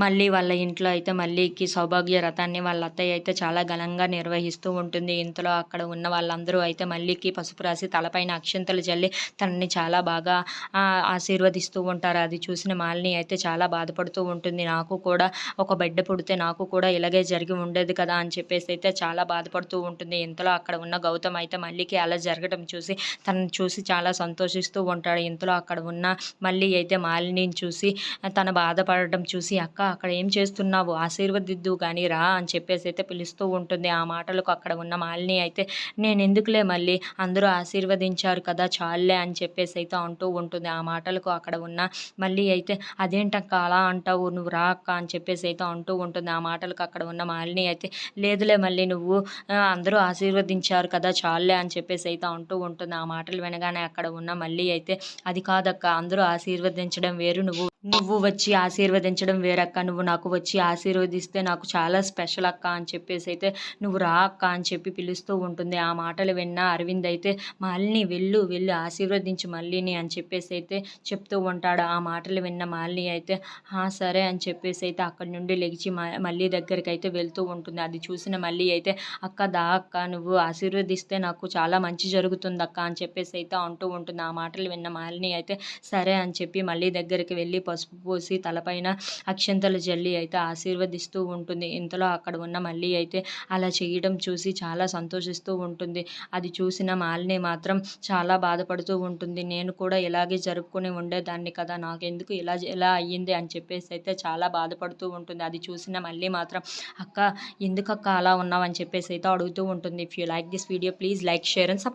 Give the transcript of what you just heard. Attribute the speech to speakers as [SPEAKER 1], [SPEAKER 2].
[SPEAKER 1] మళ్ళీ వాళ్ళ ఇంట్లో అయితే మల్లికి సౌభాగ్య రథాన్ని వాళ్ళ అత్తయ్య అయితే చాలా ఘనంగా నిర్వహిస్తూ ఉంటుంది. ఇంతలో అక్కడ ఉన్న వాళ్ళందరూ అయితే మల్లికి పసుపు రాసి తలపైన అక్షింతలు జల్లి తనని చాలా బాగా ఆశీర్వదిస్తూ ఉంటారు. అది చూసిన మాలిని అయితే చాలా బాధపడుతూ ఉంటుంది. నాకు కూడా ఒక బిడ్డ పుడితే నాకు కూడా ఇలాగే జరిగి ఉండేది కదా అని చెప్పేసి అయితే చాలా బాధపడుతూ ఉంటుంది. ఇంతలో అక్కడ ఉన్న గౌతమ్ అయితే మల్లికి అలా జరగడం చూసి తనని చూసి చాలా సంతోషిస్తూ ఉంటాడు. ఇంతలో అక్కడ ఉన్న మల్లి అయితే మాలినిని చూసి తన బాధపడటం చూసి అక్క అక్కడ ఏం చేస్తున్నావు ఆశీర్వదిద్దువు కానీ రా అని చెప్పేసి అయితే పిలుస్తూ ఉంటుంది. ఆ మాటలకు అక్కడ ఉన్న మాలిని అయితే నేను ఎందుకులే మళ్ళీ అందరూ ఆశీర్వదించారు కదా చాలులే అని చెప్పేసి అయితే అంటూ ఉంటుంది. ఆ మాటలకు అక్కడ ఉన్న మళ్ళీ అయితే అదేంటక్క అలా అంటావు నువ్వు రా అక్క అని చెప్పేసి అయితే అంటూ ఉంటుంది. ఆ మాటలకు అక్కడ ఉన్న మాలిని అయితే లేదులే మళ్ళీ నువ్వు అందరూ ఆశీర్వదించారు కదా చాలులే అని చెప్పేసి అయితే అంటూ ఉంటుంది. ఆ మాటలు వినగానే అక్కడ ఉన్న మళ్ళీ అయితే అది కాదక్క అందరూ ఆశీర్వదించడం వేరు, నువ్వు నువ్వు వచ్చి ఆశీర్వదించడం వేరక్క, నువ్వు నాకు వచ్చి ఆశీర్వదిస్తే నాకు చాలా స్పెషల్ అక్క అని చెప్పేసి అయితే నువ్వు రా అక్క అని చెప్పి పిలుస్తూ ఉంటుంది. ఆ మాటలు విన్న అరవింద్ అయితే మాలిని వెళ్ళు వెళ్ళు ఆశీర్వదించు మళ్ళీని అని చెప్పేసి అయితే చెప్తూ ఉంటాడు. ఆ మాటలు విన్న మాలిని అయితే సరే అని చెప్పేసి అయితే అక్కడి నుండి లెగిచి మళ్ళీ దగ్గరికి అయితే వెళ్తూ ఉంటుంది. అది చూసిన మళ్ళీ అయితే అక్క దా అక్క నువ్వు ఆశీర్వదిస్తే నాకు చాలా మంచి జరుగుతుంది అక్క అని చెప్పేసి అయితే అంటూ ఉంటుంది. ఆ మాటలు విన్న మాలిని అయితే సరే అని చెప్పి మళ్ళీ దగ్గరికి వెళ్ళి పసుపు పోసి తలపైన అక్షంతలు జల్లి అయితే ఆశీర్వదిస్తూ ఉంటుంది. ఇంతలో అక్కడ ఉన్న మళ్ళీ అయితే అలా చేయడం చూసి చాలా సంతోషిస్తూ ఉంటుంది. అది చూసిన మాలిని మాత్రం చాలా బాధపడుతూ ఉంటుంది. నేను కూడా ఇలాగే జరుపుకొని ఉండేదాన్ని కదా నాకెందుకు ఇలా అయ్యింది అని చెప్పేసి అయితే చాలా బాధపడుతూ ఉంటుంది. అది చూసిన మళ్ళీ మాత్రం అక్క ఎందుకక్క అలా ఉన్నావు అని చెప్పేసి అయితే అడుగుతూ ఉంటుంది. If you like this video please like share and subscribe.